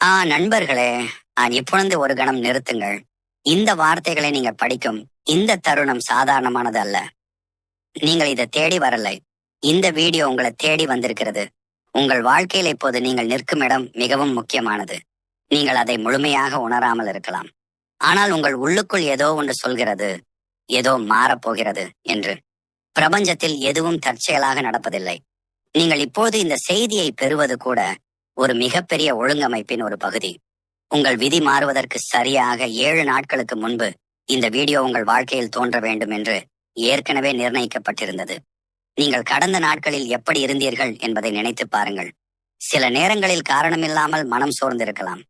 நண்பர்களே, இப்பொழுது ஒரு கணம் நிறுத்துங்கள். இந்த வார்த்தைகளை நீங்கள் படிக்கும் இந்த தருணம் சாதாரணமானது அல்ல. நீங்கள் இதை தேடி வரலை. இந்த வீடியோ உங்களை தேடி வந்திருக்கிறது. உங்கள் வாழ்க்கையில் இப்போது நீங்கள் நிற்கும் இடம் மிகவும் முக்கியமானது. நீங்கள் அதை முழுமையாக உணராமல் இருக்கலாம். ஆனால் உங்கள் உள்ளுக்குள் ஏதோ ஒன்று சொல்கிறது, ஏதோ மாறப்போகிறது என்று. பிரபஞ்சத்தில் எதுவும் தற்செயலாக நடப்பதில்லை. நீங்கள் இப்போது இந்த செய்தியை பெறுவது கூட ஒரு மிகப்பெரிய ஒழுங்கமைப்பின் ஒரு பகுதி. உங்கள் விதி மாறுவதற்கு சரியாக 7 நாட்களுக்கு முன்பு இந்த வீடியோ உங்கள் வாழ்க்கையில் தோன்ற வேண்டும் என்று ஏற்கனவே நிர்ணயிக்கப்பட்டிருந்தது. நீங்கள் கடந்த நாட்களில் எப்படி இருந்தீர்கள் என்பதை நினைத்து பாருங்கள். சில நேரங்களில் காரணமில்லாமல் மனம் சோர்ந்திருக்கலாம்.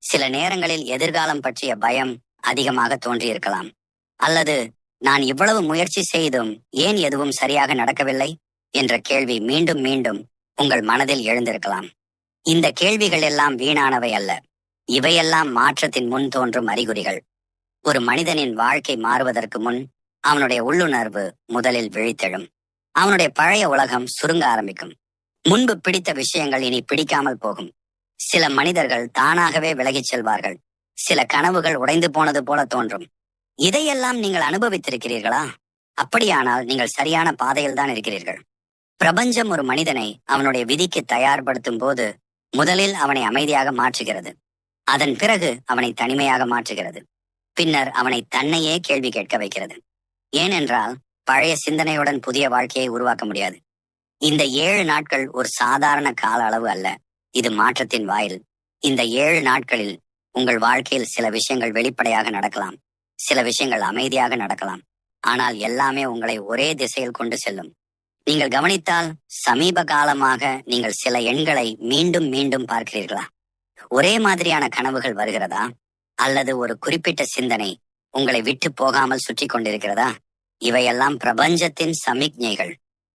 சில நேரங்களில் எதிர்காலம் பற்றிய பயம் அதிகமாக தோன்றியிருக்கலாம். அல்லது நான் இவ்வளவு முயற்சி செய்தும் ஏன் எதுவும் சரியாக நடக்கவில்லை என்ற கேள்வி மீண்டும் மீண்டும் உங்கள் மனதில் எழுந்திருக்கலாம். இந்த கேள்விகள் எல்லாம் வீணானவை அல்ல. இவையெல்லாம் மாற்றத்தின் முன் தோன்றும் அறிகுறிகள். ஒரு மனிதனின் வாழ்க்கை மாறுவதற்கு முன் அவனுடைய உள்ளுணர்வு முதலில் விழித்தெழும். அவனுடைய பழைய உலகம் சுருங்க ஆரம்பிக்கும். முன்பு பிடித்த விஷயங்கள் இனி பிடிக்காமல் போகும். சில மனிதர்கள் தானாகவே விலகிச் செல்வார்கள். சில கனவுகள் உடைந்து போனது போல தோன்றும். இதையெல்லாம் நீங்கள் அனுபவித்திருக்கிறீர்களா? அப்படியானால் நீங்கள் சரியான பாதையில் தான் இருக்கிறீர்கள். பிரபஞ்சம் ஒரு மனிதனை அவனுடைய விதிக்கு தயார்படுத்தும் போது முதலில் அவனை அமைதியாக மாற்றுகிறது. அதன் பிறகு அவனை தனிமையாக மாற்றுகிறது. பின்னர் அவனை தன்னையே கேள்வி கேட்க வைக்கிறது. ஏனென்றால் பழைய சிந்தனையுடன் புதிய வாழ்க்கையை உருவாக்க முடியாது. இந்த 7 நாட்கள் ஒரு சாதாரண கால அளவு அல்ல. இது மாற்றத்தின் வாயில். இந்த 7 நாட்களில் உங்கள் வாழ்க்கையில் சில விஷயங்கள் வெளிப்படையாக நடக்கலாம். சில விஷயங்கள் அமைதியாக நடக்கலாம். ஆனால் எல்லாமே உங்களை ஒரே திசையில் கொண்டு செல்லும். நீங்கள் கவனித்தால் சமீப காலமாக நீங்கள் சில எண்களை மீண்டும் மீண்டும் பார்க்கிறீர்களா? ஒரே மாதிரியான கனவுகள் வருகிறதா? அல்லது ஒரு குறிப்பிட்ட சிந்தனை உங்களை விட்டு போகாமல் சுற்றி கொண்டிருக்கிறதா? இவையெல்லாம் பிரபஞ்சத்தின் சமிக்ஞைகள்.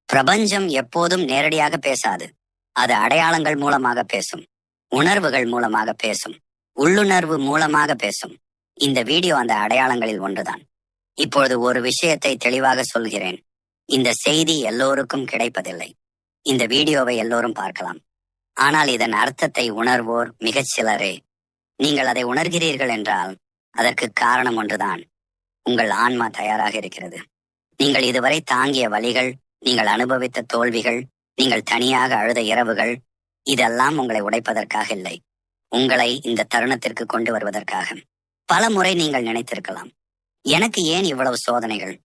பிரபஞ்சம் எப்போதும் நேரடியாக பேசாது. அது அடையாளங்கள் மூலமாக பேசும். உணர்வுகள் மூலமாக பேசும். உள்ளுணர்வு மூலமாக பேசும். இந்த வீடியோ அந்த அடையாளங்களில் ஒன்றுதான். இப்பொழுது ஒரு விஷயத்தை தெளிவாக சொல்கிறேன். இந்த செய்தி எல்லோருக்கும் கிடைப்பதில்லை. இந்த வீடியோவை எல்லோரும் பார்க்கலாம். ஆனால் இதன் அர்த்தத்தை உணர்வோர் மிகச் சிலரே. நீங்கள் அதை உணர்கிறீர்கள் என்றால் அதற்கு காரணம் ஒன்றுதான். உங்கள் ஆன்மா தயாராக இருக்கிறது. நீங்கள் இதுவரை தாங்கிய வலிகள், நீங்கள் அனுபவித்த தோல்விகள், நீங்கள் தனியாக அழுத இரவுகள், இதெல்லாம் உங்களை உடைப்பதற்காக இல்லை. உங்களை இந்த தருணத்திற்கு கொண்டு வருவதற்காக. பல முறை நீங்கள் நினைத்திருக்கலாம், எனக்கு ஏன் இவ்வளவு சோதனைகள்?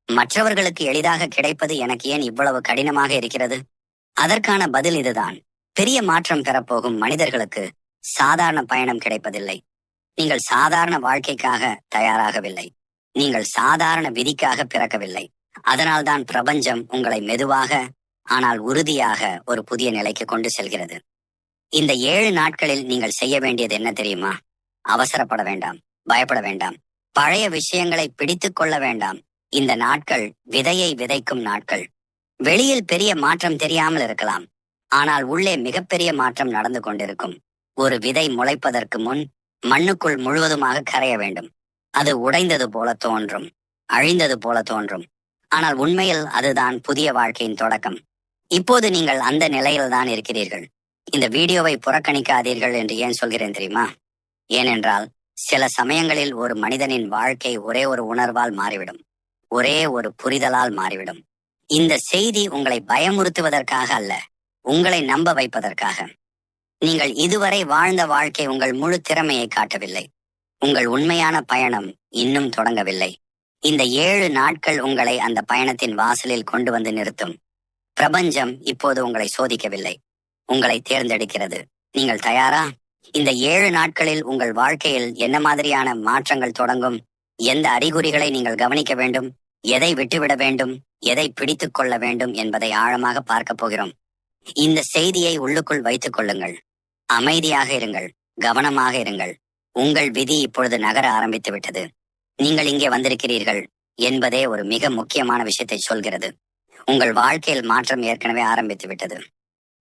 மற்றவர்களுக்கு எளிதாக கிடைப்பது எனக்கு ஏன் இவ்வளவு கடினமாக இருக்கிறது? அதற்கான பதில் இதுதான். பெரிய மாற்றம் பெறப்போகும் மனிதர்களுக்கு சாதாரண பயணம் கிடைப்பதில்லை. நீங்கள் சாதாரண வாழ்க்கைக்காக தயாராகவில்லை. நீங்கள் சாதாரண விதிக்காக பிறக்கவில்லை. அதனால்தான் பிரபஞ்சம் உங்களை மெதுவாக ஆனால் உறுதியாக ஒரு புதிய நிலைக்கு கொண்டு செல்கிறது. இந்த 7 நாட்களில் நீங்கள் செய்ய வேண்டியது என்ன தெரியுமா? அவசரப்பட வேண்டாம். பயப்பட வேண்டாம். பழைய விஷயங்களை பிடித்துக் கொள்ள வேண்டாம். இந்த நாட்கள் விதையை விதைக்கும் நாட்கள். வெளியில் பெரிய மாற்றம் தெரியாமல் இருக்கலாம். ஆனால் உள்ளே மிகப்பெரிய மாற்றம் நடந்து கொண்டிருக்கும். ஒரு விதை முளைப்பதற்கு முன் மண்ணுக்குள் முழுவதுமாக கரைய வேண்டும். அது உடைந்தது போல தோன்றும். அழிந்தது போல தோன்றும். ஆனால் உண்மையில் அதுதான் புதிய வாழ்க்கையின் தொடக்கம். இப்போது நீங்கள் அந்த நிலையில் தான் இருக்கிறீர்கள். இந்த வீடியோவை புறக்கணிக்காதீர்கள் என்று ஏன் சொல்கிறேன் தெரியுமா? ஏனென்றால் சில சமயங்களில் ஒரு மனிதனின் வாழ்க்கை ஒரே ஒரு உணர்வால் மாறிவிடும். ஒரே ஒரு புரிதலால் மாறிவிடும். இந்த செய்தி உங்களை பயமுறுத்துவதற்காக அல்ல, உங்களை நம்ப வைப்பதற்காக. நீங்கள் இதுவரை வாழ்ந்த வாழ்க்கை உங்கள் முழு திறமையை காட்டவில்லை. உங்கள் உண்மையான பயணம் இன்னும் தொடங்கவில்லை. இந்த 7 நாட்கள் உங்களை அந்த பயணத்தின் வாசலில் கொண்டு வந்து நிறுத்தும். பிரபஞ்சம் இப்போது உங்களை சோதிக்கவில்லை, உங்களை தேர்ந்தெடுக்கிறது. நீங்கள் தயாரா? இந்த 7 நாட்களில் உங்கள் வாழ்க்கையில் என்ன மாதிரியான மாற்றங்கள் தொடங்கும்? எந்த அறிகுறிகளை நீங்கள் கவனிக்க வேண்டும்? எதை விட்டுவிட வேண்டும்? எதை பிடித்துக் கொள்ள வேண்டும் என்பதை ஆழமாக பார்க்க போகிறோம். இந்த செய்தியை உள்ளுக்குள் வைத்துக் கொள்ளுங்கள். அமைதியாக இருங்கள். கவனமாக இருங்கள். உங்கள் விதி இப்பொழுது நகர ஆரம்பித்து விட்டது. நீங்கள் இங்கே வந்திருக்கிறீர்கள் என்பதே ஒரு மிக முக்கியமான விஷயத்தை சொல்கிறது. உங்கள் வாழ்க்கையில் மாற்றம் ஏற்கனவே ஆரம்பித்து விட்டது.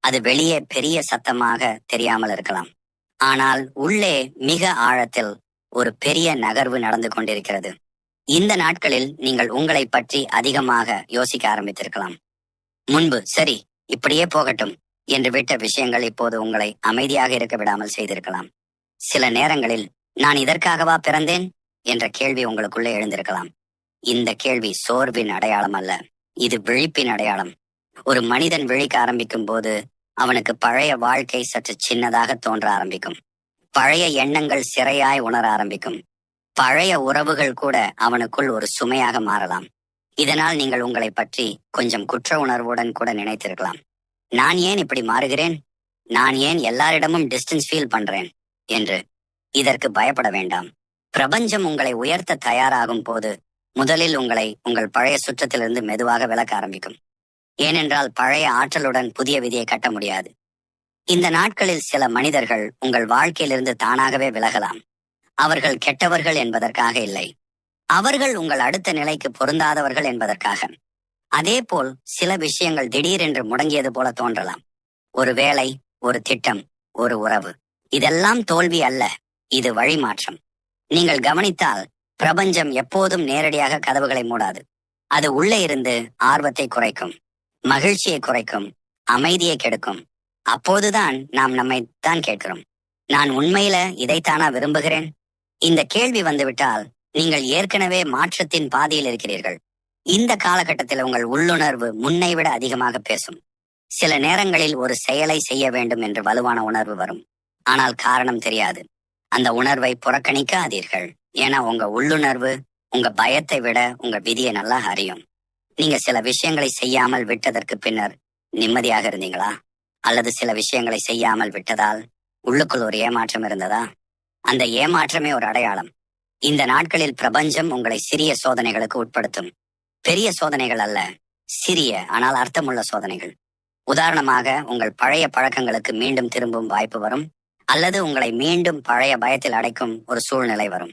அது வெளியே பெரிய சத்தமாக தெரியாமல் இருக்கலாம். ஆனால் உள்ளே மிக ஆழத்தில் ஒரு பெரிய நகர்வு நடந்து கொண்டிருக்கிறது. இந்த நாட்களில் நீங்கள் உங்களை பற்றி அதிகமாக யோசிக்க ஆரம்பித்திருக்கலாம். முன்பு சரி இப்படியே போகட்டும் என்று விட்ட விஷயங்கள் இப்போது உங்களை அமைதியாக இருக்க விடாமல் செய்திருக்கலாம். சில நேரங்களில் நான் இதற்காகவா பிறந்தேன் என்ற கேள்வி உங்களுக்குள்ளே எழுந்திருக்கலாம். இந்த கேள்வி சோர்வின் அடையாளம் அல்ல, இது விழிப்பின் அடையாளம். ஒரு மனிதன் விழிக்க ஆரம்பிக்கும் போது அவனுக்கு பழைய வாழ்க்கை சற்று சின்னதாக தோன்ற ஆரம்பிக்கும். பழைய எண்ணங்கள் சிறையாய் உணர ஆரம்பிக்கும். பழைய உறவுகள் கூட அவனுக்குள் ஒரு சுமையாக மாறலாம். இதனால் நீங்கள் உங்களை பற்றி கொஞ்சம் குற்ற உணர்வுடன் கூட நினைத்திருக்கலாம். நான் ஏன் இப்படி மாறுகிறேன், நான் ஏன் எல்லாரிடமும் டிஸ்டன்ஸ் ஃபீல் பண்றேன் என்று. இதற்கு பயப்பட வேண்டாம். பிரபஞ்சம் உங்களை உயர்த்த தயாராகும் போது முதலில் உங்களை உங்கள் பழைய சுற்றத்திலிருந்து மெதுவாக விலக்க ஆரம்பிக்கும். ஏனென்றால் பழைய ஆற்றலுடன் புதிய விதியை கட்ட முடியாது. இந்த நாட்களில் சில மனிதர்கள் உங்கள் வாழ்க்கையிலிருந்து தானாகவே விலகலாம். அவர்கள் கெட்டவர்கள் என்பதற்காக இல்லை, அவர்கள் உங்கள் அடுத்த நிலைக்கு பொருந்தாதவர்கள் என்பதற்காக. அதேபோல் சில விஷயங்கள் திடீரென்று முடங்கியது போல தோன்றலாம். ஒரு வேலை, ஒரு திட்டம், ஒரு உறவு. இதெல்லாம் தோல்வி அல்ல, இது வழிமாற்றம். நீங்கள் கவனித்தால் பிரபஞ்சம் எப்போதும் நேரடியாக கதவுகளை மூடாது. அது உள்ளே இருந்து ஆர்வத்தை குறைக்கும், மகிழ்ச்சியை குறைக்கும், அமைதியை கெடுக்கும். அப்போதுதான் நாம் நம்மை தான் கேட்கிறோம், நான் உண்மையில இதைத்தானா விரும்புகிறேன்? இந்த கேள்வி வந்துவிட்டால் நீங்கள் ஏற்கனவே மாற்றத்தின் பாதையில் இருக்கிறீர்கள். இந்த காலகட்டத்தில் உங்கள் உள்ளுணர்வு முன்னை விட அதிகமாக பேசும். சில நேரங்களில் ஒரு செயலை செய்ய வேண்டும் என்று வலுவான உணர்வு வரும், ஆனால் காரணம் தெரியாது. அந்த உணர்வை புறக்கணிக்காதீர்கள். ஏன்னா உங்க உள்ளுணர்வு உங்க பயத்தை விட உங்க விதியை நல்லா அறியும். நீங்க சில விஷயங்களை செய்யாமல் விட்டதற்கு பின்னர் நிம்மதியாக இருந்தீங்களா? அல்லது சில விஷயங்களை செய்யாமல் விட்டதால் உள்ளுக்குள் ஒரு ஏமாற்றம் இருந்ததா? அந்த ஏமாற்றமே ஒரு அடையாளம். இந்த நாட்களில் பிரபஞ்சம் உங்களை சிறிய சோதனைகளுக்கு உட்படுத்தும். பெரிய சோதனைகள் அல்ல, சிறிய ஆனால் அர்த்தமுள்ள சோதனைகள். உதாரணமாக, உங்கள் பழைய பழக்கங்களுக்கு மீண்டும் திரும்பும் வாய்ப்பு வரும், அல்லது உங்களை மீண்டும் பழைய பயத்தில் அடைக்கும் ஒரு சூழ்நிலை வரும்.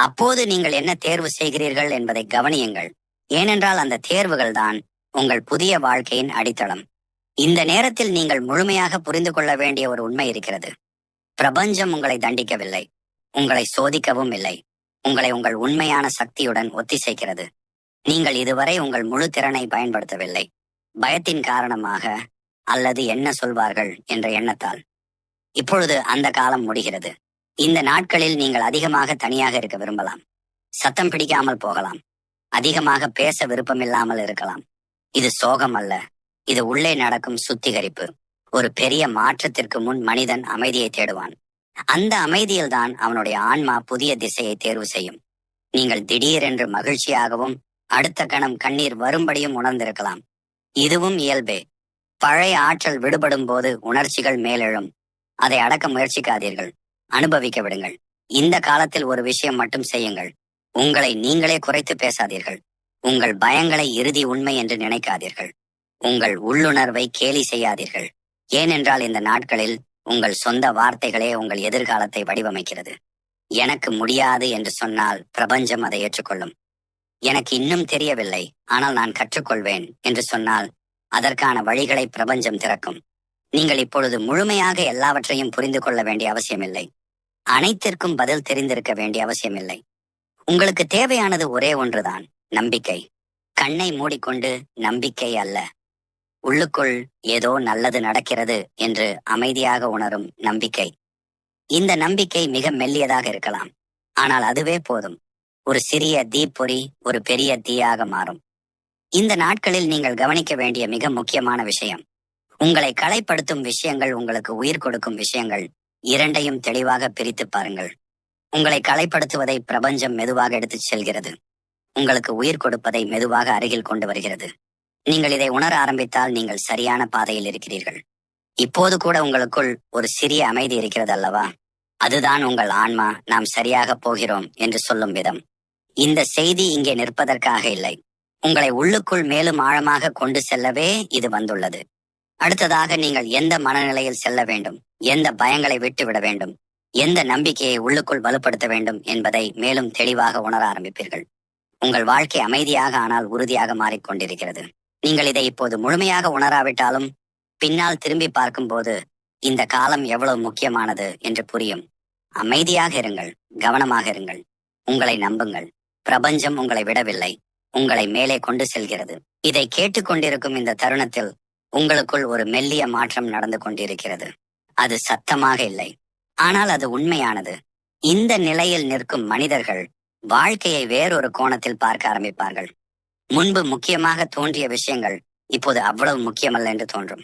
அப்போது நீங்கள் என்ன தேர்வு செய்கிறீர்கள் என்பதை கவனியுங்கள். ஏனென்றால் அந்த தேர்வுகள் தான் உங்கள் புதிய வாழ்க்கையின் அடித்தளம். இந்த நேரத்தில் நீங்கள் முழுமையாக புரிந்து கொள்ள வேண்டிய ஒரு உண்மை இருக்கிறது. பிரபஞ்சம் உங்களை தண்டிக்கவில்லை, உங்களை சோதிக்கவும் இல்லை. உங்களை உங்கள் உண்மையான சக்தியுடன் ஒத்திசைக்கிறது. நீங்கள் இதுவரை உங்கள் முழு திறனை பயன்படுத்தவில்லை, பயத்தின் காரணமாக அல்லது என்ன சொல்வார்கள் என்ற எண்ணத்தால். இப்பொழுது அந்த காலம் முடிகிறது. இந்த நாட்களில் நீங்கள் அதிகமாக தனியாக இருக்க விரும்பலாம், சத்தம் பிடிக்காமல் போகலாம், அதிகமாக பேச விருப்பமில்லாமல் இருக்கலாம். இது சோகம் அல்ல, இது உள்ளே நடக்கும் சுத்திகரிப்பு. ஒரு பெரிய மாற்றத்திற்கு முன் மனிதன் அமைதியை தேடுவான். அந்த அமைதியில்தான் அவனுடைய ஆன்மா புதிய திசையை தேர்வு செய்யும். நீங்கள் திடீரென்று மகிழ்ச்சியாகவும் அடுத்த கணம் கண்ணீர் வரும்படியும் உணர்ந்திருக்கலாம். இதுவும் இயல்பே. பழைய ஆற்றல் விடுபடும் போது உணர்ச்சிகள் மேலெழும். அதை அடக்க முயற்சிக்காதீர்கள், அனுபவிக்க விடுங்கள். இந்த காலத்தில் ஒரு விஷயம் மட்டும் செய்யுங்கள், உங்களை நீங்களே குறைத்து பேசாதீர்கள். உங்கள் பயங்களை இறுதி உண்மை என்று நினைக்காதீர்கள். உங்கள் உள்ளுணர்வை கேலி செய்யாதீர்கள். ஏனென்றால் இந்த நாட்களில் உங்கள் சொந்த வார்த்தைகளே உங்கள் எதிர்காலத்தை வடிவமைக்கிறது. எனக்கு முடியாது என்று சொன்னால் பிரபஞ்சம் அதை ஏற்றுக்கொள்ளும். எனக்கு இன்னும் தெரியவில்லை, ஆனால் நான் கற்றுக்கொள்வேன் என்று சொன்னால் அதற்கான வழிகளை பிரபஞ்சம் திறக்கும். நீங்கள் இப்பொழுது முழுமையாக எல்லாவற்றையும் புரிந்து கொள்ள வேண்டிய அவசியமில்லை, அனைத்திற்கும் பதில் தெரிந்திருக்க வேண்டிய அவசியமில்லை. உங்களுக்கு தேவையானது ஒரே ஒன்றுதான், நம்பிக்கை. கண்ணை மூடிக்கொண்டு நம்பிக்கை அல்ல, உள்ளுக்குள் ஏதோ நல்லது நடக்கிறது என்று அமைதியாக உணரும் நம்பிக்கை. இந்த நம்பிக்கை மிக மெல்லியதாக இருக்கலாம், ஆனால் அதுவே போதும். ஒரு சிறிய தீப்பொறி ஒரு பெரிய தீயாக மாறும். இந்த நாட்களில் நீங்கள் கவனிக்க வேண்டிய மிக முக்கியமான விஷயம், உங்களை களைப்படுத்தும் விஷயங்கள், உங்களுக்கு உயிர் கொடுக்கும் விஷயங்கள், இரண்டையும் தெளிவாக பிரித்து பாருங்கள். உங்களை களைப்படுத்துவதை பிரபஞ்சம் மெதுவாக எடுத்துச் செல்கிறது, உங்களுக்கு உயிர் கொடுப்பதை மெதுவாக அருகில் கொண்டு வருகிறது. நீங்கள் இதை உணர ஆரம்பித்தால் நீங்கள் சரியான பாதையில் இருக்கிறீர்கள். இப்போது கூட உங்களுக்குள் ஒரு சிறிய அமைதி இருக்கிறது அல்லவா? அதுதான் உங்கள் ஆன்மா நாம் சரியாக போகிறோம் என்று சொல்லும் விதம். இந்த செய்தி இங்கே நிற்பதற்காக இல்லை, உங்களை உள்ளுக்குள் மேலும் ஆழமாக கொண்டு செல்லவே இது வந்துள்ளது. அடுத்ததாக நீங்கள் எந்த மனநிலையில் செல்ல வேண்டும், எந்த பயங்களை விட்டுவிட வேண்டும், எந்த நம்பிக்கையை உள்ளுக்குள் வலுப்படுத்த வேண்டும் என்பதை மேலும் தெளிவாக உணர ஆரம்பிப்பீர்கள். உங்கள் வாழ்க்கை அமைதியாக ஆனால் உறுதியாக மாறிக்கொண்டிருக்கிறது. நீங்கள் இதை இப்போது முழுமையாக உணராவிட்டாலும் பின்னால் திரும்பி பார்க்கும்போது இந்த காலம் எவ்வளவு முக்கியமானது என்று புரியும். அமைதியாக இருங்கள், கவனமாக இருங்கள், உங்களை நம்புங்கள். பிரபஞ்சம் உங்களை விடவில்லை, உங்களை மேலே கொண்டு செல்கிறது. இதை கேட்டுக்கொண்டிருக்கும் இந்த தருணத்தில் உங்களுக்குள் ஒரு மெல்லிய மாற்றம் நடந்து கொண்டிருக்கிறது. அது சத்தமாக இல்லை, ஆனால் அது உண்மையானது. இந்த நிலையில் நிற்கும் மனிதர்கள் வாழ்க்கையை வேறொரு கோணத்தில் பார்க்க ஆரம்பிப்பார்கள். முன்பு முக்கியமாக தோன்றிய விஷயங்கள் இப்போது அவ்வளவு முக்கியமல்ல என்று தோன்றும்.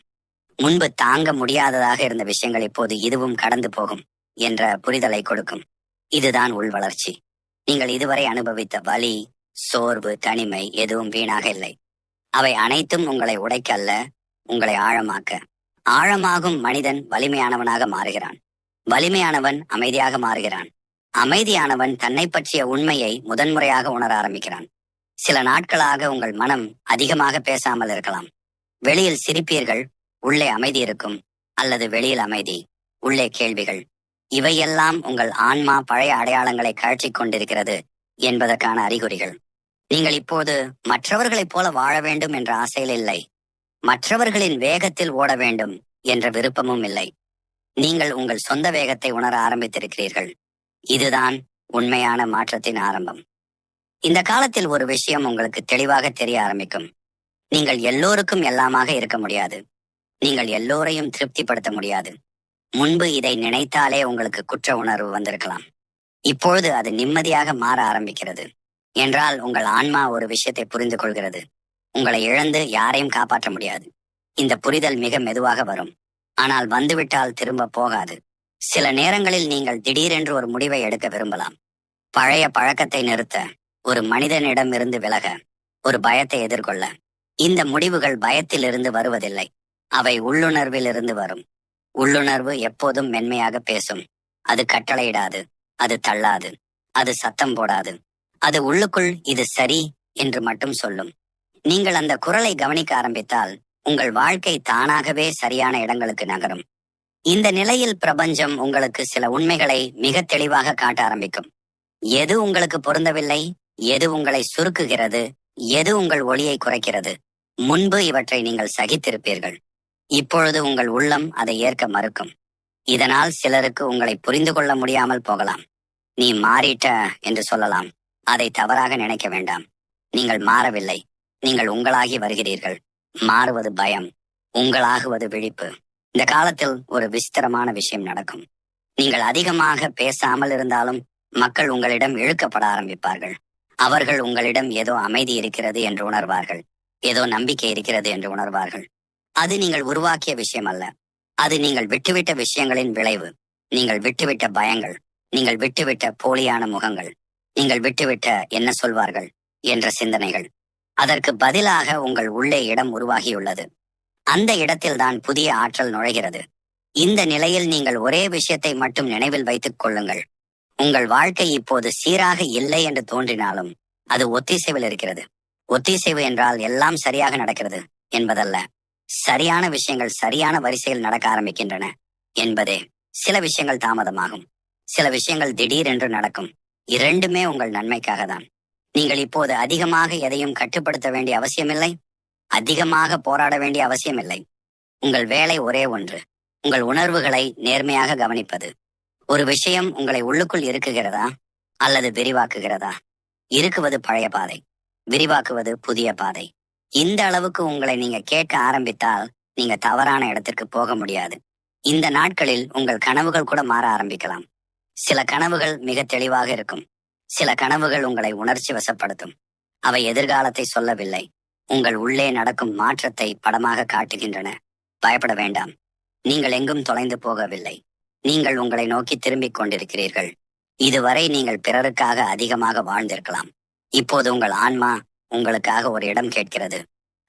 முன்பு தாங்க முடியாததாக இருந்த விஷயங்கள் இப்போது இதுவும் கடந்து போகும் என்ற புரிதலை கொடுக்கும். இதுதான் உள் வளர்ச்சி. நீங்கள் இதுவரை அனுபவித்த வலி, சோர்வு, தனிமை எதுவும் வீணாக இல்லை. அவை அனைத்தும் உங்களை உடைக்க அல்ல, உங்களை ஆழமாக்க. ஆழமாகும் மனிதன் வலிமையானவனாக மாறுகிறான். வலிமையானவன் அமைதியாக மாறுகிறான். அமைதியானவன் தன்னை பற்றிய உண்மையை முதன்முறையாக உணர ஆரம்பிக்கிறான். சில நாட்களாக உங்கள் மனம் அதிகமாக பேசாமல் இருக்கலாம். வெளியில் சிரிப்பீர்கள், உள்ளே அமைதி இருக்கும். அல்லது வெளியில் அமைதி, உள்ளே கேள்விகள். இவையெல்லாம் உங்கள் ஆன்மா பழைய அடையாளங்களை கழற்றிக் கொண்டிருக்கிறது என்பதற்கான அறிகுறிகள். நீங்கள் இப்போது மற்றவர்களைப் போல வாழ வேண்டும் என்ற ஆசையில் இல்லை. மற்றவர்களின் வேகத்தில் ஓட வேண்டும் என்ற விருப்பமும் இல்லை. நீங்கள் உங்கள் சொந்த வேகத்தை உணர ஆரம்பித்திருக்கிறீர்கள். இதுதான் உண்மையான மாற்றத்தின் ஆரம்பம். இந்த காலத்தில் ஒரு விஷயம் உங்களுக்கு தெளிவாக தெரிய ஆரம்பிக்கும். நீங்கள் எல்லோருக்கும் எல்லாமாக இருக்க முடியாது. நீங்கள் எல்லோரையும் திருப்திப்படுத்த முடியாது. முன்பு இதை நினைத்தாலே உங்களுக்கு குற்ற உணர்வு வந்திருக்கலாம். இப்பொழுது அது நிம்மதியாக மாற ஆரம்பிக்கிறது. என்றால் உங்கள் ஆன்மா ஒரு விஷயத்தை புரிந்து கொள்கிறது. உங்களை இழந்து யாரையும் காப்பாற்ற முடியாது. இந்த புரிதல் மிக மெதுவாக வரும். ஆனால் வந்துவிட்டால் திரும்ப போகாது. சில நேரங்களில் நீங்கள் திடீரென்று ஒரு முடிவை எடுக்க விரும்பலாம். பழைய பழக்கத்தை நிறுத்த, ஒரு மனிதனிடம் இருந்து விலக, ஒரு பயத்தை எதிர்கொள்ள. இந்த முடிவுகள் பயத்திலிருந்து வருவதில்லை. அவை உள்ளுணர்வில் இருந்து வரும். உள்ளுணர்வு எப்போதும் மென்மையாக பேசும். அது கட்டளையிடாது, அது தள்ளாது, அது சத்தம் போடாது. அது உள்ளுக்குள் இது சரி என்று மட்டும் சொல்லும். நீங்கள் அந்த குரலை கவனிக்க ஆரம்பித்தால் உங்கள் வாழ்க்கை தானாகவே சரியான இடங்களுக்கு நகரும். இந்த நிலையில் பிரபஞ்சம் உங்களுக்கு சில உண்மைகளை மிக தெளிவாக காட்ட ஆரம்பிக்கும். எது உங்களுக்கு பொருந்தவில்லை, எது உங்களை சுருக்குகிறது, எது உங்கள் ஒளியை குறைக்கிறது. முன்பு இவற்றை நீங்கள் சகித்திருப்பீர்கள். இப்பொழுது உங்கள் உள்ளம் அதை ஏற்க மறுக்கும். இதனால் சிலருக்கு உங்களை புரிந்து கொள்ள முடியாமல் போகலாம். நீ மாறிட்ட என்று சொல்லலாம். அதை தவறாக நினைக்க வேண்டாம். நீங்கள் மாறவில்லை. நீங்கள் உங்களாகி வருகிறீர்கள். மாறுவது பயம், உங்களாகுவது விழிப்பு. இந்த காலத்தில் ஒரு விசித்திரமான விஷயம் நடக்கும். நீங்கள் அதிகமாக பேசாமல் இருந்தாலும் மக்கள் உங்களிடம் இழுக்கப்பட ஆரம்பிப்பார்கள். அவர்கள் உங்களிடம் ஏதோ அமைதி இருக்கிறது என்று உணர்வார்கள். ஏதோ நம்பிக்கை இருக்கிறது என்று உணர்வார்கள். அது நீங்கள் உருவாக்கிய விஷயம் அல்ல. அது நீங்கள் விட்டுவிட்ட விஷயங்களின் விளைவு. நீங்கள் விட்டுவிட்ட பயங்கள், நீங்கள் விட்டுவிட்ட போலியான முகங்கள், நீங்கள் விட்டுவிட்ட என்ன சொல்வார்கள் என்ற சிந்தனைகள். அதற்கு பதிலாக உங்கள் உள்ளே இடம் உருவாகியுள்ளது. அந்த இடத்தில்தான் புதிய ஆற்றல் நுழைகிறது. இந்த நிலையில் நீங்கள் ஒரே விஷயத்தை மட்டும் நினைவில் வைத்துக் கொள்ளுங்கள். உங்கள் வாழ்க்கை இப்போது சீராக இல்லை என்று தோன்றினாலும் அது ஒத்திசைவில் இருக்கிறது. ஒத்திசைவு என்றால் எல்லாம் சரியாக நடக்கிறது என்பதல்ல. சரியான விஷயங்கள் சரியான வரிசையில் நடக்க ஆரம்பிக்கின்றன என்பதே. சில விஷயங்கள் தாமதமாகும், சில விஷயங்கள் திடீரென்று நடக்கும். இரண்டுமே உங்கள் நன்மைக்காக தான். நீங்கள் இப்போது அதிகமாக எதையும் கட்டுப்படுத்த வேண்டிய அவசியமில்லை. அதிகமாக போராட வேண்டிய அவசியமில்லை. உங்கள் வேலை ஒரே ஒன்று, உங்கள் உணர்வுகளை நேர்மையாக கவனிப்பது. ஒரு விஷயம் உங்களை உள்ளுக்குள் இருக்குகிறதா அல்லது விரிவாக்குகிறதா? இருக்குவது பழைய பாதை, விரிவாக்குவது புதிய பாதை. இந்த அளவுக்கு உங்களை நீங்க கேட்க ஆரம்பித்தால் நீங்க தவறான இடத்திற்கு போக முடியாது. இந்த நாட்களில் உங்கள் கனவுகள் கூட மாற ஆரம்பிக்கலாம். சில கனவுகள் மிக தெளிவாக இருக்கும். சில கனவுகள் உங்களை உணர்ச்சி வசப்படுத்தும். அவை எதிர்காலத்தை சொல்லவில்லை, உங்கள் உள்ளே நடக்கும் மாற்றத்தை படமாக காட்டுகின்றன. பயப்பட வேண்டாம். நீங்கள் எங்கும் தொலைந்து போகவில்லை. நீங்கள் உங்களை நோக்கி திரும்பிக் கொண்டிருக்கிறீர்கள். இதுவரை நீங்கள் பிறருக்காக அதிகமாக வாழ்ந்திருக்கலாம். இப்போது உங்கள் ஆன்மா உங்களுக்காக ஒரு இடம் கேட்கிறது.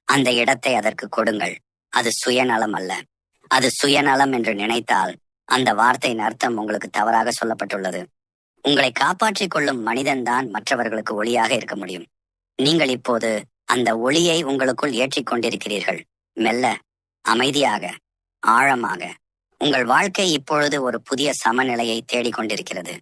அந்த இடத்தை அதற்கு கொடுங்கள். அது சுயநலம் அல்ல. அது சுயநலம் என்று நினைத்தால் அந்த வார்த்தையின் அர்த்தம் உங்களுக்கு தவறாக சொல்லப்பட்டுள்ளது. உங்களை காப்பாற்றிக் கொள்ளும் மனிதன்தான் மற்றவர்களுக்கு ஒளியாக இருக்க முடியும். நீங்கள் இப்போது அந்த ஒளியை உங்களுக்குள் ஏற்றிக் கொண்டிருக்கிறீர்கள். மெல்ல, அமைதியாக, ஆழமாக. உங்கள் வாழ்க்கை இப்பொழுது ஒரு புதிய சமநிலையை தேடிக்கொண்டிருக்கிறது.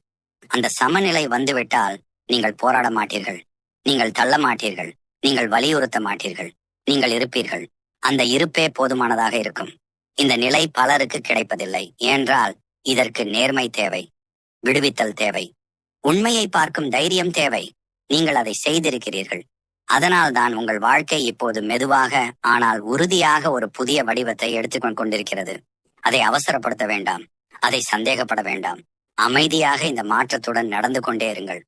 அந்த சமநிலை வந்துவிட்டால் நீங்கள் போராட மாட்டீர்கள், நீங்கள் தள்ள மாட்டீர்கள், நீங்கள் வலியுறுத்த மாட்டீர்கள். நீங்கள் இருப்பீர்கள். அந்த இருப்பே போதுமானதாக இருக்கும். இந்த நிலை பலருக்கு கிடைப்பதில்லை. ஏனென்றால் இதற்கு நேர்மை தேவை, விடுவித்தல் தேவை, உண்மையை பார்க்கும் தைரியம் தேவை. நீங்கள் அதை செய்திருக்கிறீர்கள். அதனால்தான் உங்கள் வாழ்க்கை இப்போது மெதுவாக ஆனால் உறுதியாக ஒரு புதிய வடிவத்தை எடுத்துக்கொண்டிருக்கிறது. அதை அவசரப்படுத்த வேண்டாம். அதை சந்தேகப்பட வேண்டாம். அமைதியாக இந்த மாற்றத்துடன் நடந்து கொண்டே இருங்கள்.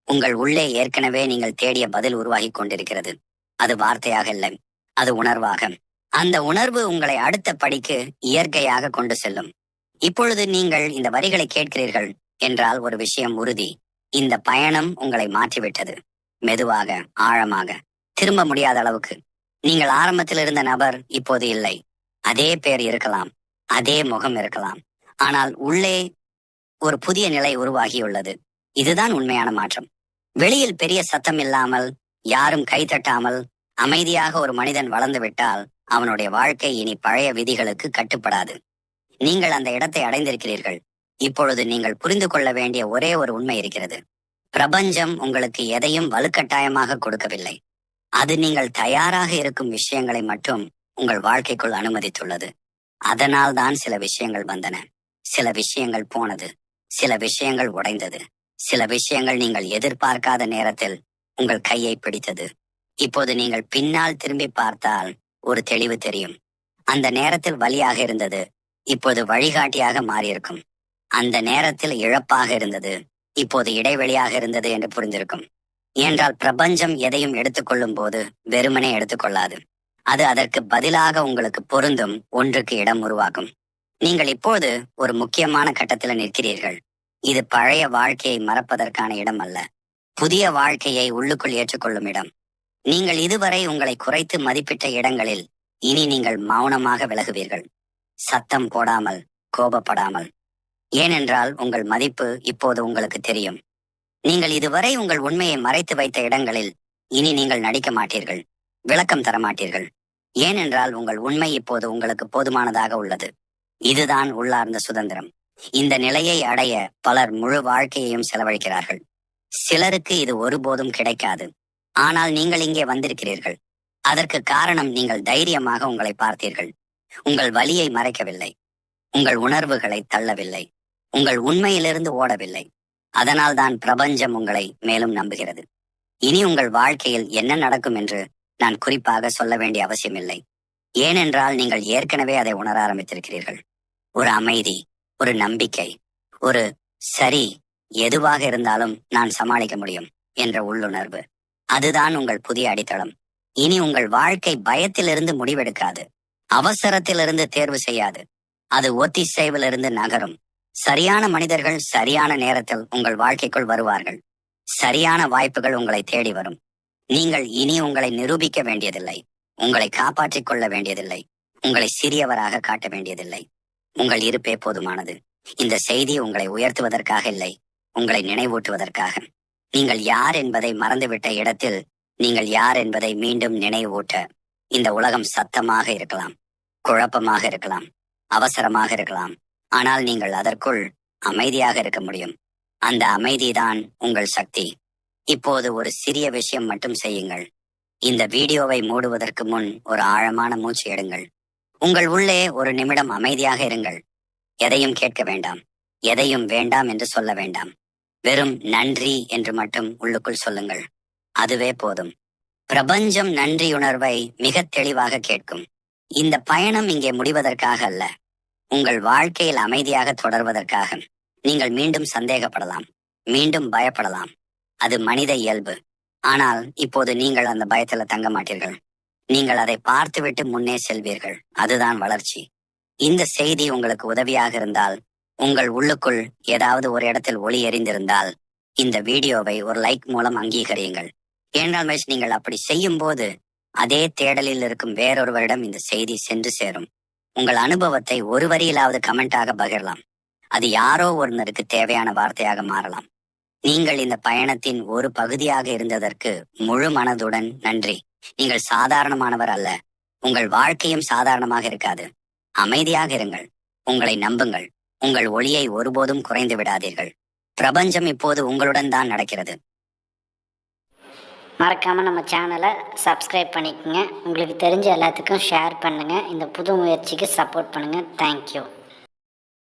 உங்கள் உள்ளே ஏற்கனவே நீங்கள் தேடிய பதில் உருவாகி கொண்டிருக்கிறது. அது வார்த்தையாக இல்லை, அது உணர்வாக. அந்த உணர்வு உங்களை அடுத்த படிக்கு இயற்கையாக கொண்டு செல்லும். இப்பொழுது நீங்கள் இந்த வரிகளை கேட்கிறீர்கள் என்றால் ஒரு விஷயம் உறுதி. இந்த பயணம் உங்களை மாற்றிவிட்டது. மெதுவாக, ஆழமாக, திரும்ப முடியாத அளவுக்கு. நீங்கள் ஆரம்பத்தில் இருந்த நபர் இப்போது இல்லை. அதே பேர் இருக்கலாம், அதே முகம் இருக்கலாம், ஆனால் உள்ளே ஒரு புதிய நிலை உருவாகியுள்ளது. இதுதான் உண்மையான மாற்றம். வெளியில் பெரிய சத்தம் இல்லாமல், யாரும் கைதட்டாமல் அமைதியாக ஒரு மனிதன் வளர்ந்து விட்டால் அவனுடைய வாழ்க்கை இனி பழைய விதிகளுக்கு கட்டுப்படாது. நீங்கள் அந்த இடத்தை அடைந்திருக்கிறீர்கள். இப்பொழுது நீங்கள் புரிந்து கொள்ள வேண்டிய ஒரே ஒரு உண்மை இருக்கிறது. பிரபஞ்சம் உங்களுக்கு எதையும் வலுக்கட்டாயமாக கொடுக்கவில்லை. அது நீங்கள் தயாராக இருக்கும் விஷயங்களை மட்டும் உங்கள் வாழ்க்கைக்குள் அனுமதித்துள்ளது. அதனால் தான் சில விஷயங்கள் வந்தன, சில விஷயங்கள் போனது, சில விஷயங்கள் உடைந்தது, சில விஷயங்கள் நீங்கள் எதிர்பார்க்காத நேரத்தில் உங்கள் கையை பிடித்தது. இப்போது நீங்கள் பின்னால் திரும்பி பார்த்தால் ஒரு தெளிவு தெரியும். அந்த நேரத்தில் வலியாக இருந்தது, இப்போது வழிகாட்டியாக மாறியிருக்கும். அந்த நேரத்தில் இழப்பாக இருந்தது, இப்போது இடைவெளியாக இருந்தது என்று புரிந்திருக்கும். ஏனென்றால் பிரபஞ்சம் எதையும் எடுத்துக்கொள்ளும் போது வெறுமனே எடுத்துக்கொள்ளாது. அது அதற்கு பதிலாக உங்களுக்கு பொருந்தும் ஒன்றுக்கு இடம் உருவாக்கும். நீங்கள் இப்போது ஒரு முக்கியமான கட்டத்தில் நிற்கிறீர்கள். இது பழைய வாழ்க்கையை மறப்பதற்கான இடம் அல்ல, புதிய வாழ்க்கையை உள்ளுக்குள் ஏற்றுக்கொள்ளும் இடம். நீங்கள் இதுவரை உங்களை குறைத்து மதிப்பிட்ட இடங்களில் இனி நீங்கள் மௌனமாக விலகுவீர்கள். சத்தம் போடாமல், கோபப்படாமல். ஏனென்றால் உங்கள் மதிப்பு இப்போது உங்களுக்கு தெரியும். நீங்கள் இதுவரை உங்கள் உண்மையை மறைத்து வைத்த இடங்களில் இனி நீங்கள் நடிக்க மாட்டீர்கள், விளக்கம் தர மாட்டீர்கள். ஏனென்றால் உங்கள் உண்மை இப்போது உங்களுக்கு போதுமானதாக உள்ளது. இதுதான் உள்ளார்ந்த சுதந்திரம். இந்த நிலையை அடைய பலர் முழு வாழ்க்கையையும் செலவழிக்கிறார்கள். சிலருக்கு இது ஒருபோதும் கிடைக்காது. ஆனால் நீங்கள் இங்கே வந்திருக்கிறீர்கள். அதற்கு காரணம் நீங்கள் தைரியமாக உங்களை பார்த்தீர்கள். உங்கள் வலியை மறைக்கவில்லை, உங்கள் உணர்வுகளை தள்ளவில்லை, உங்கள் உண்மையிலிருந்து ஓடவில்லை. அதனால் தான் பிரபஞ்சம் உங்களை மேலும் நம்புகிறது. இனி உங்கள் வாழ்க்கையில் என்ன நடக்கும் என்று நான் குறிப்பாக சொல்ல வேண்டிய அவசியமில்லை. ஏனென்றால் நீங்கள் ஏற்கனவே அதை உணர ஆரம்பித்திருக்கிறீர்கள். ஒரு அமைதி, ஒரு நம்பிக்கை, ஒரு சரி, எதுவாக இருந்தாலும் நான் சமாளிக்க முடியும் என்ற உள்ளுணர்வு. அதுதான் உங்கள் புதிய அடித்தளம். இனி உங்கள் வாழ்க்கை பயத்திலிருந்து முடிவெடுக்காது, அவசரத்திலிருந்து தேர்வு செய்யாது. அது ஒத்திசைவிலிருந்து நகரும். சரியான மனிதர்கள் சரியான நேரத்தில் உங்கள் வாழ்க்கைக்குள் வருவார்கள். சரியான வாய்ப்புகள் உங்களை தேடி வரும். நீங்கள் இனி உங்களை நிரூபிக்க வேண்டியதில்லை, உங்களை காப்பாற்றிக் கொள்ள வேண்டியதில்லை, உங்களை சிறியவராக காட்ட வேண்டியதில்லை. உங்கள் இருப்பே போதுமானது. இந்த செய்தி உங்களை உயர்த்துவதற்காக இல்லை, உங்களை நினைவூட்டுவதற்காக. நீங்கள் யார் என்பதை மறந்துவிட்ட இடத்தில் நீங்கள் யார் என்பதை மீண்டும் நினைவூட்ட. இந்த உலகம் சத்தமாக இருக்கலாம், குழப்பமாக இருக்கலாம், அவசரமாக இருக்கலாம். ஆனால் நீங்கள் அதற்குள் அமைதியாக இருக்க முடியும். அந்த அமைதிதான் உங்கள் சக்தி. இப்போது ஒரு சிறிய விஷயம் மட்டும் செய்யுங்கள். இந்த வீடியோவை மூடுவதற்கு முன் ஒரு ஆழமான மூச்சு எடுங்கள். உங்கள் உள்ளே ஒரு நிமிடம் அமைதியாக இருங்கள். எதையும் கேட்க வேண்டாம், எதையும் வேண்டாம் என்று சொல்ல வேண்டாம். வெறும் நன்றி என்று மட்டும் உள்ளுக்குள் சொல்லுங்கள். அதுவே போதும். பிரபஞ்சம் நன்றியுணர்வை மிக தெளிவாக கேட்கும். இந்த பயணம் இங்கே முடிவதற்காக அல்ல, உங்கள் வாழ்க்கையில் அமைதியாக தொடர்வதற்காக. நீங்கள் மீண்டும் சந்தேகப்படலாம், மீண்டும் பயப்படலாம். அது மனித இயல்பு. ஆனால் இப்போது நீங்கள் அந்த பயத்துல தங்க மாட்டீர்கள். நீங்கள் அதை பார்த்துவிட்டு முன்னே செல்வீர்கள். அதுதான் வளர்ச்சி. இந்த செய்தி உங்களுக்கு உதவியாக இருந்தால், உங்கள் உள்ளுக்குள் ஏதாவது ஒரு இடத்தில் ஒளி எறிந்திருந்தால், இந்த வீடியோவை ஒரு லைக் மூலம் அங்கீகரியுங்கள். ஏனால் நீங்கள் அப்படி செய்யும் போது அதே தேடலில் இருக்கும் வேறொருவரிடம் இந்த செய்தி சென்று சேரும். உங்கள் அனுபவத்தை ஒரு வரியிலாவது கமெண்டாக பகிரலாம். அது யாரோ ஒருவருக்கு தேவையான வார்த்தையாக மாறலாம். நீங்கள் இந்த பயணத்தின் ஒரு பகுதியாக இருந்ததற்கு முழு மனதுடன் நன்றி. நீங்கள் சாதாரணமானவர் அல்ல. உங்கள் வாழ்க்கையும் சாதாரணமாக இருக்காது. அமைதியாக இருங்கள், உங்களை நம்புங்கள். உங்கள் ஒளியை ஒருபோதும் குறைந்து விடாதீர்கள். பிரபஞ்சம் இப்போது உங்களுடன் தான் நடக்கிறது. மறக்காமல் நம்ம சேனலை சப்ஸ்கிரைப் பண்ணிக்கோங்க. உங்களுக்கு தெரிஞ்ச எல்லாத்துக்கும் ஷேர் பண்ணுங்கள். இந்த புது முயற்சிக்கு சப்போர்ட் பண்ணுங்கள். தேங்க்யூ.